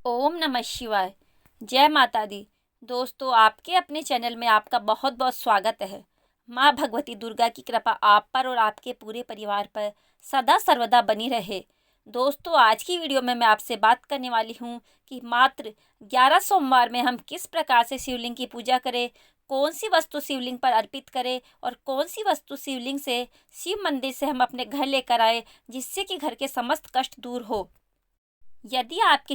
ओम नमः शिवाय। जय माता दी। दोस्तों, आपके अपने चैनल में आपका बहुत बहुत स्वागत है। माँ भगवती दुर्गा की कृपा आप पर और आपके पूरे परिवार पर सदा सर्वदा बनी रहे। दोस्तों, आज की वीडियो में मैं आपसे बात करने वाली हूँ कि मात्र 11 सोमवार में हम किस प्रकार से शिवलिंग की पूजा करें, कौन सी वस्तु शिवलिंग पर अर्पित करें और कौन सी वस्तु शिवलिंग से शिव मंदिर से हम अपने घर लेकर आए, जिससे कि घर के समस्त कष्ट दूर हो। यदि आपके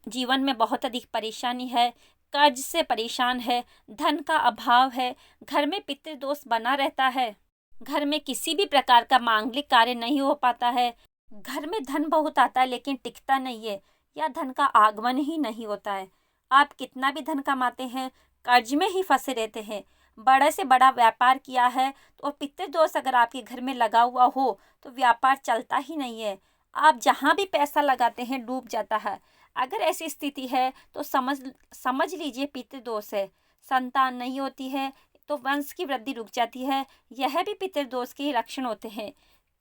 जीवन में बहुत अधिक परेशानी है, कर्ज से परेशान है, धन का अभाव है, घर में पितृदोष बना रहता है, घर में किसी भी प्रकार का मांगलिक कार्य नहीं हो पाता है, घर में धन बहुत आता है लेकिन टिकता नहीं है, या धन का आगमन ही नहीं होता है, आप कितना भी धन कमाते हैं कर्ज में ही फंसे रहते हैं, बड़े से बड़ा व्यापार किया है तो पितृदोष अगर आपके घर में लगा हुआ हो तो व्यापार चलता ही नहीं है, आप जहाँ भी पैसा लगाते हैं डूब जाता है। अगर ऐसी स्थिति है तो समझ लीजिए पितृदोष है। संतान नहीं होती है तो वंश की वृद्धि रुक जाती है, यह भी पितृदोष के ही लक्षण होते हैं।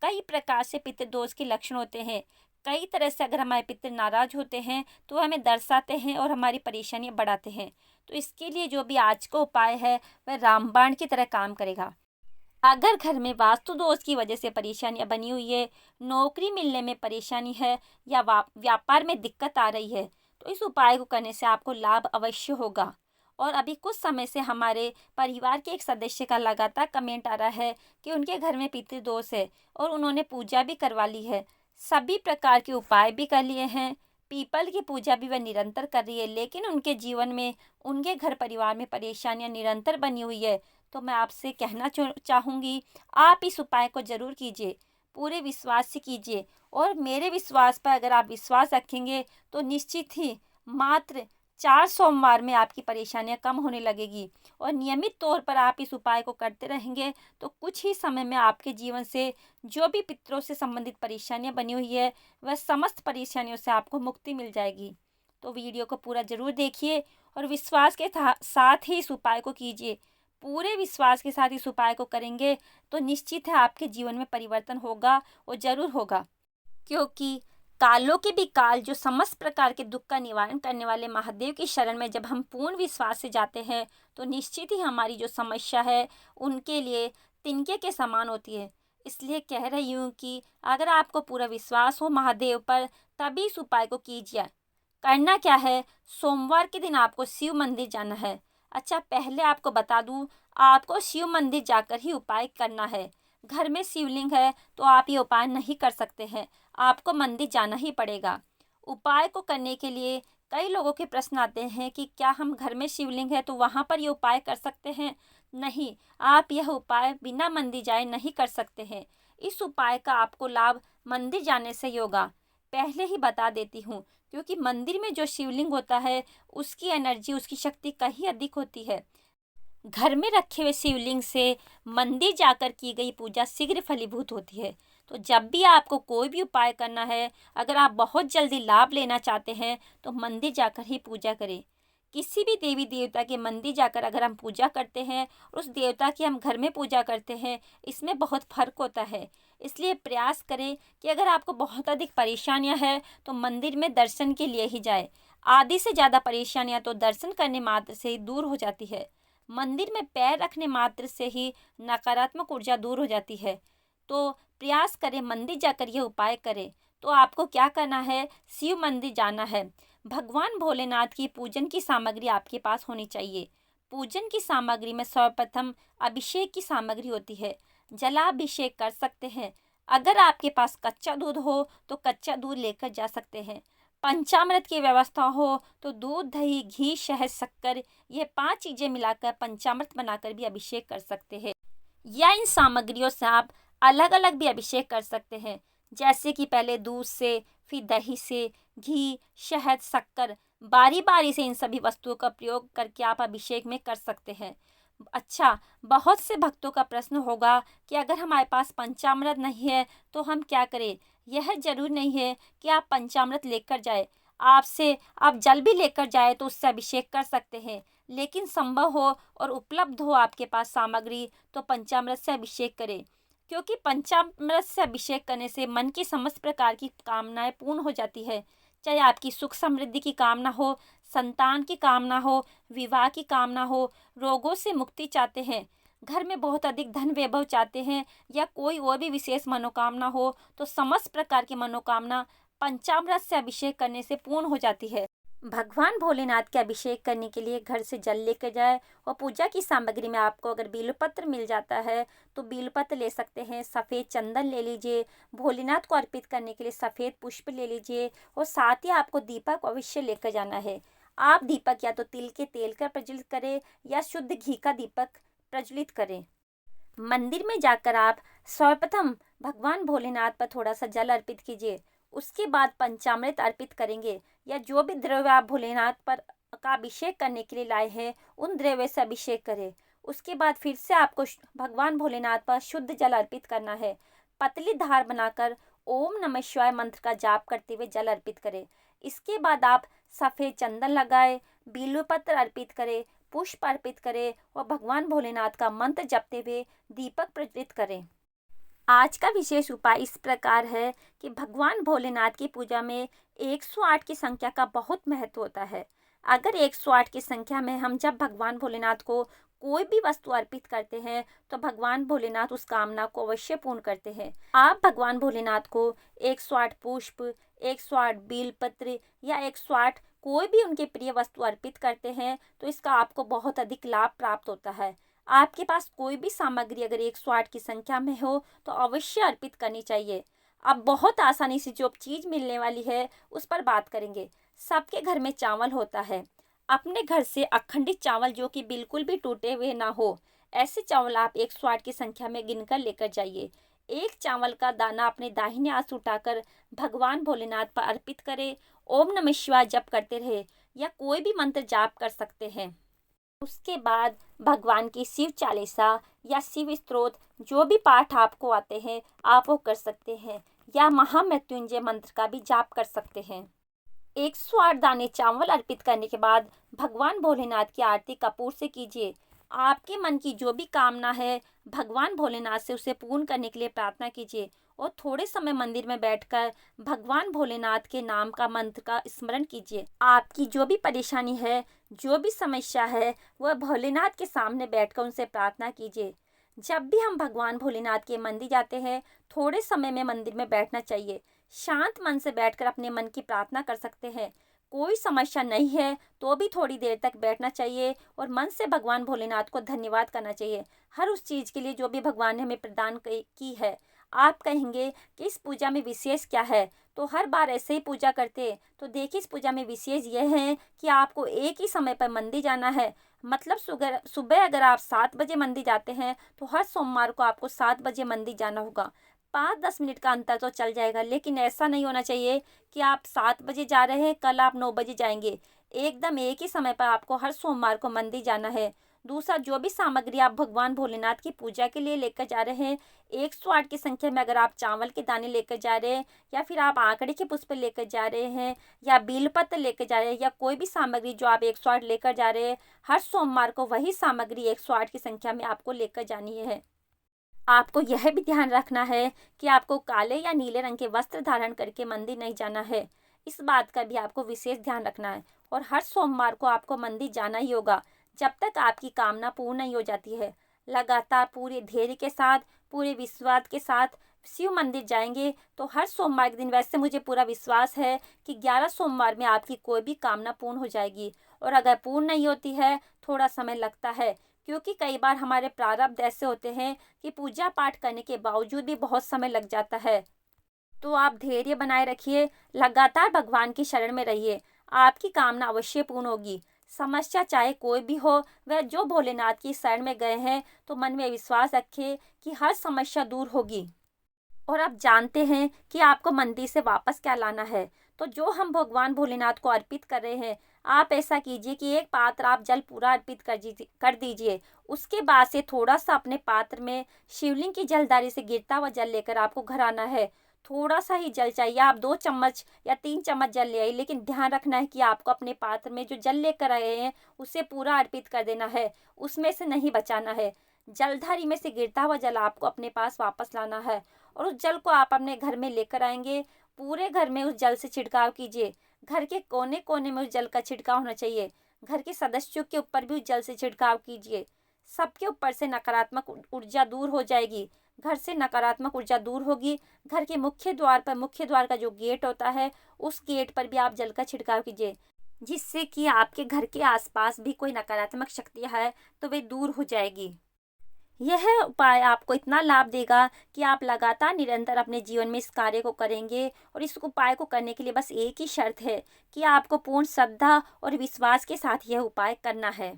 कई प्रकार से पितृदोष के लक्षण होते हैं। कई तरह से अगर हमारे पितृ नाराज होते हैं तो हमें दर्शाते हैं और हमारी परेशानियां बढ़ाते हैं। तो इसके लिए जो भी आज का उपाय है वह रामबाण की तरह काम करेगा। अगर घर में वास्तु दोष की वजह से परेशानियां बनी हुई है, नौकरी मिलने में परेशानी है या व्यापार में दिक्कत आ रही है, तो इस उपाय को करने से आपको लाभ अवश्य होगा। और अभी कुछ समय से हमारे परिवार के एक सदस्य का लगातार कमेंट आ रहा है कि उनके घर में पितृदोष है और उन्होंने पूजा भी करवा ली है, सभी प्रकार के उपाय भी कर लिए हैं, पीपल की पूजा भी वह निरंतर कर रही है, लेकिन उनके जीवन में, उनके घर परिवार में परेशानियां निरंतर बनी हुई है। तो मैं आपसे कहना चाहूँगी, आप इस उपाय को ज़रूर कीजिए, पूरे विश्वास से कीजिए। और मेरे विश्वास पर अगर आप विश्वास रखेंगे तो निश्चित ही मात्र 4 सोमवार में आपकी परेशानियां कम होने लगेगी। और नियमित तौर पर आप इस उपाय को करते रहेंगे तो कुछ ही समय में आपके जीवन से जो भी पितरों से संबंधित परेशानियां बनी हुई है, वह समस्त परेशानियों से आपको मुक्ति मिल जाएगी। तो वीडियो को पूरा ज़रूर देखिए और विश्वास के साथ ही इस उपाय को कीजिए। पूरे विश्वास के साथ इस उपाय को करेंगे तो निश्चित है आपके जीवन में परिवर्तन होगा और ज़रूर होगा। क्योंकि कालों के भी काल, जो समस्त प्रकार के दुख का निवारण करने वाले महादेव की शरण में जब हम पूर्ण विश्वास से जाते हैं तो निश्चित ही हमारी जो समस्या है उनके लिए तिनके के समान होती है। इसलिए कह रही हूँ कि अगर आपको पूरा विश्वास हो महादेव पर, तभी इस उपाय को कीजिए। करना क्या है, सोमवार के दिन आपको शिव मंदिर जाना है। अच्छा, पहले आपको बता दूं, आपको शिव मंदिर जाकर ही उपाय करना है। घर में शिवलिंग है तो आप ये उपाय नहीं कर सकते हैं, आपको मंदिर जाना ही पड़ेगा। उपाय को करने के लिए कई लोगों के प्रश्न आते हैं कि क्या हम घर में शिवलिंग है तो वहाँ पर ये उपाय कर सकते हैं। नहीं, आप यह उपाय बिना मंदिर जाए नहीं कर सकते हैं। इस उपाय का आपको लाभ मंदिर जाने से ही होगा। पहले ही बता देती हूँ, क्योंकि मंदिर में जो शिवलिंग होता है उसकी एनर्जी, उसकी शक्ति कहीं अधिक होती है। घर में रखे हुए शिवलिंग से मंदिर जाकर की गई पूजा शीघ्र फलीभूत होती है। तो जब भी आपको कोई भी उपाय करना है, अगर आप बहुत जल्दी लाभ लेना चाहते हैं तो मंदिर जाकर ही पूजा करें। किसी भी देवी देवता के मंदिर जाकर अगर हम पूजा करते हैं और उस देवता की हम घर में पूजा करते हैं, इसमें बहुत फर्क होता है। इसलिए प्रयास करें कि अगर आपको बहुत अधिक परेशानियां हैं तो मंदिर में दर्शन के लिए ही जाए। आधी से ज़्यादा परेशानियां तो दर्शन करने मात्र से ही दूर हो जाती है। मंदिर में पैर रखने मात्र से ही नकारात्मक ऊर्जा दूर हो जाती है। तो प्रयास करें, मंदिर जाकर यह उपाय करें। तो आपको क्या करना है, शिव मंदिर जाना है। भगवान भोलेनाथ की पूजन की सामग्री आपके पास होनी चाहिए। पूजन की सामग्री में सर्वप्रथम अभिषेक की सामग्री होती है। जलाभिषेक कर सकते हैं। अगर आपके पास कच्चा दूध हो तो कच्चा दूध लेकर जा सकते हैं। पंचामृत की व्यवस्था हो तो दूध, दही, घी, शहद, शक्कर, ये 5 चीज़ें मिलाकर पंचामृत बनाकर भी अभिषेक कर सकते हैं। या इन सामग्रियों से आप अलग अलग भी अभिषेक कर सकते हैं। जैसे कि पहले दूध से, फिर दही से, घी, शहद, शक्कर, बारी बारी से इन सभी वस्तुओं का प्रयोग करके आप अभिषेक में कर सकते हैं। अच्छा, बहुत से भक्तों का प्रश्न होगा कि अगर हमारे पास पंचामृत नहीं है तो हम क्या करें। यह जरूर नहीं है कि आप पंचामृत लेकर जाए, आपसे आप जल भी लेकर जाए तो उससे अभिषेक कर सकते हैं। लेकिन संभव हो और उपलब्ध हो आपके पास सामग्री तो पंचामृत से अभिषेक करें। क्योंकि पंचामृत से अभिषेक करने से मन की समस्त प्रकार की कामनाएं पूर्ण हो जाती है। चाहे आपकी सुख समृद्धि की कामना हो, संतान की कामना हो, विवाह की कामना हो, रोगों से मुक्ति चाहते हैं, घर में बहुत अधिक धन वैभव चाहते हैं, या कोई और भी विशेष मनोकामना हो, तो समस्त प्रकार की मनोकामना पंचामृत से अभिषेक करने से पूर्ण हो जाती है। भगवान भोलेनाथ के अभिषेक करने के लिए घर से जल लेकर जाए, और पूजा की सामग्री में आपको अगर बेलपत्र मिल जाता है तो बेलपत्र ले सकते हैं, सफ़ेद चंदन ले लीजिए, भोलेनाथ को अर्पित करने के लिए सफ़ेद पुष्प ले लीजिए, और साथ ही आपको दीपक अवश्य लेकर जाना है। आप दीपक या तो तिल के तेल का प्रज्वलित करें या शुद्ध घी का दीपक प्रज्वलित करें। मंदिर में जाकर आप सर्वप्रथम भगवान भोलेनाथ पर थोड़ा सा जल अर्पित कीजिए। उसके बाद पंचामृत अर्पित करेंगे, या जो भी द्रव्य आप भोलेनाथ पर का अभिषेक करने के लिए लाए हैं उन द्रव्य से अभिषेक करें। उसके बाद फिर से आपको भगवान भोलेनाथ पर शुद्ध जल अर्पित करना है। पतली धार बनाकर ओम नमः शिवाय मंत्र का जाप करते हुए जल अर्पित करें। इसके बाद आप सफ़ेद चंदन लगाए, बिल्वपत्र अर्पित करें, पुष्प अर्पित करें, और भगवान भोलेनाथ का मंत्र जपते हुए दीपक प्रज्वलित करें। आज का विशेष उपाय इस प्रकार है कि भगवान भोलेनाथ की पूजा में 108 की संख्या का बहुत महत्व होता है। अगर 108 की संख्या में हम जब भगवान भोलेनाथ को कोई भी वस्तु अर्पित करते हैं तो भगवान भोलेनाथ उस कामना को अवश्य पूर्ण करते हैं। आप भगवान भोलेनाथ को 108 पुष्प, 108 बेलपत्र या 108 कोई भी उनके प्रिय वस्तु अर्पित करते हैं तो इसका आपको बहुत अधिक लाभ प्राप्त होता है। आपके पास कोई भी सामग्री अगर 108 की संख्या में हो तो अवश्य अर्पित करनी चाहिए। अब बहुत आसानी से जो चीज़ मिलने वाली है उस पर बात करेंगे। सबके घर में चावल होता है। अपने घर से अखंडित चावल जो कि बिल्कुल भी टूटे हुए ना हो, ऐसे चावल आप 108 की संख्या में गिनकर लेकर जाइए। एक चावल का दाना अपने दाहिने हाथ से उठाकर भगवान भोलेनाथ पर अर्पित करें। ओम नमः शिवाय जप करते रहे, या कोई भी मंत्र जाप कर सकते हैं। उसके बाद भगवान की शिव चालीसा या शिव स्तोत्र जो भी पाठ आपको आते हैं आप वो कर सकते हैं, या महामृत्युंजय मंत्र का भी जाप कर सकते हैं। 108 दाने चावल अर्पित करने के बाद भगवान भोलेनाथ की आरती कपूर से कीजिए। आपके मन की जो भी कामना है भगवान भोलेनाथ से उसे पूर्ण करने के लिए प्रार्थना कीजिए, और थोड़े समय मंदिर में बैठकर भगवान भोलेनाथ के नाम का मंत्र का स्मरण कीजिए। आपकी जो भी परेशानी है, जो भी समस्या है, वह भोलेनाथ के सामने बैठकर उनसे प्रार्थना कीजिए। जब भी हम भगवान भोलेनाथ के मंदिर जाते हैं थोड़े समय में मंदिर में बैठना चाहिए। शांत मन से बैठकर अपने मन की प्रार्थना कर सकते हैं। कोई समस्या नहीं है तो भी थोड़ी देर तक बैठना चाहिए और मन से भगवान भोलेनाथ को धन्यवाद करना चाहिए हर उस चीज़ के लिए जो भी भगवान ने हमें प्रदान की है। आप कहेंगे कि इस पूजा में विशेष क्या है, तो हर बार ऐसे ही पूजा करते, तो देखिए इस पूजा में विशेष यह है कि आपको एक ही समय पर मंदिर जाना है। मतलब सुबह अगर आप 7 बजे मंदिर जाते हैं तो हर सोमवार को आपको 7 बजे मंदिर जाना होगा। 5-10 मिनट का अंतर तो चल जाएगा, लेकिन ऐसा नहीं होना चाहिए कि आप 7 बजे जा रहे हैं, कल आप 9 बजे जाएंगे। एकदम एक ही समय पर आपको हर सोमवार को मंदिर जाना है। दूसरा, जो भी सामग्री आप भगवान भोलेनाथ की पूजा के लिए लेकर जा रहे हैं, 108 की संख्या में अगर आप चावल के दाने लेकर जा रहे हैं, या फिर आप आंकड़े के पुष्प लेकर जा रहे हैं, या बेलपत्र लेकर जा रहे हैं, या कोई भी सामग्री जो आप 108 लेकर जा रहे हैं, हर सोमवार को वही सामग्री 108 की संख्या में आपको लेकर जानी है। आपको यह भी ध्यान रखना है कि आपको काले या नीले रंग के वस्त्र धारण करके मंदिर नहीं जाना है। इस बात का भी आपको विशेष ध्यान रखना है, और हर सोमवार को आपको मंदिर जाना ही होगा जब तक आपकी कामना पूर्ण नहीं हो जाती है। लगातार पूरे धैर्य के साथ, पूरे विश्वास के साथ शिव मंदिर जाएंगे तो हर सोमवार के दिन, वैसे मुझे पूरा विश्वास है कि 11 सोमवार में आपकी कोई भी कामना पूर्ण हो जाएगी। और अगर पूर्ण नहीं होती है, थोड़ा समय लगता है, क्योंकि कई बार हमारे प्रारब्ध ऐसे होते हैं कि पूजा पाठ करने के बावजूद भी बहुत समय लग जाता है। तो आप धैर्य बनाए रखिए, लगातार भगवान की शरण में रहिए, आपकी कामना अवश्य पूर्ण होगी। समस्या चाहे कोई भी हो, वह जो भोलेनाथ की शरण में गए हैं तो मन में विश्वास रखिए कि हर समस्या दूर होगी। और आप जानते हैं कि आपको मंदिर से वापस क्या लाना है, तो जो हम भगवान भोलेनाथ को अर्पित कर रहे हैं, आप ऐसा कीजिए कि एक पात्र आप जल पूरा अर्पित कर दीजिए। उसके बाद से थोड़ा सा अपने पात्र में शिवलिंग की जलधारी से गिरता हुआ जल लेकर आपको घर आना है। थोड़ा सा ही जल चाहिए, आप 2 चम्मच या 3 चम्मच जल ले आइए, लेकिन ध्यान रखना है कि आपको अपने पात्र में जो जल लेकर आए हैं उसे पूरा अर्पित कर देना है, उसमें से नहीं बचाना है। जलधारी में से गिरता हुआ जल आपको अपने पास वापस लाना है, और उस जल को आप अपने घर में लेकर आएंगे। पूरे घर में उस जल से छिड़काव कीजिए। घर के कोने कोने में उस जल का छिड़काव होना चाहिए। घर के सदस्यों के ऊपर भी उस जल से छिड़काव कीजिए। सबके ऊपर से नकारात्मक ऊर्जा दूर हो जाएगी। घर से नकारात्मक ऊर्जा दूर होगी। घर के मुख्य द्वार पर, मुख्य द्वार का जो गेट होता है, उस गेट पर भी आप जल का छिड़काव कीजिए, जिससे कि आपके घर के आसपास भी कोई नकारात्मक शक्तियाँ है तो वे दूर हो जाएगी। यह उपाय आपको इतना लाभ देगा कि आप लगातार निरंतर अपने जीवन में इस कार्य को करेंगे। और इस उपाय को करने के लिए बस एक ही शर्त है कि आपको पूर्ण श्रद्धा और विश्वास के साथ यह उपाय करना है।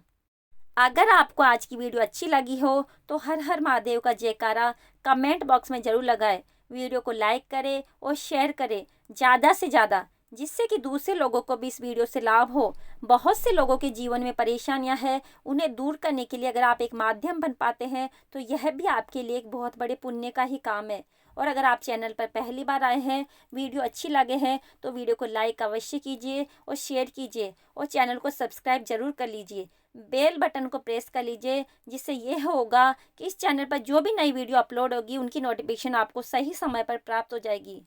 अगर आपको आज की वीडियो अच्छी लगी हो तो हर हर महादेव का जयकारा कमेंट बॉक्स में जरूर लगाएं। वीडियो को लाइक करें और शेयर करें ज़्यादा से ज़्यादा, जिससे कि दूसरे लोगों को भी इस वीडियो से लाभ हो। बहुत से लोगों के जीवन में परेशानियां हैं, उन्हें दूर करने के लिए अगर आप एक माध्यम बन पाते हैं तो यह भी आपके लिए एक बहुत बड़े पुण्य का ही काम है। और अगर आप चैनल पर पहली बार आए हैं, वीडियो अच्छी लगे हैं तो वीडियो को लाइक अवश्य कीजिए और शेयर कीजिए और चैनल को सब्सक्राइब जरूर कर लीजिए। बेल बटन को प्रेस कर लीजिए, जिससे यह होगा कि इस चैनल पर जो भी नई वीडियो अपलोड होगी उनकी नोटिफिकेशन आपको सही समय पर प्राप्त हो जाएगी।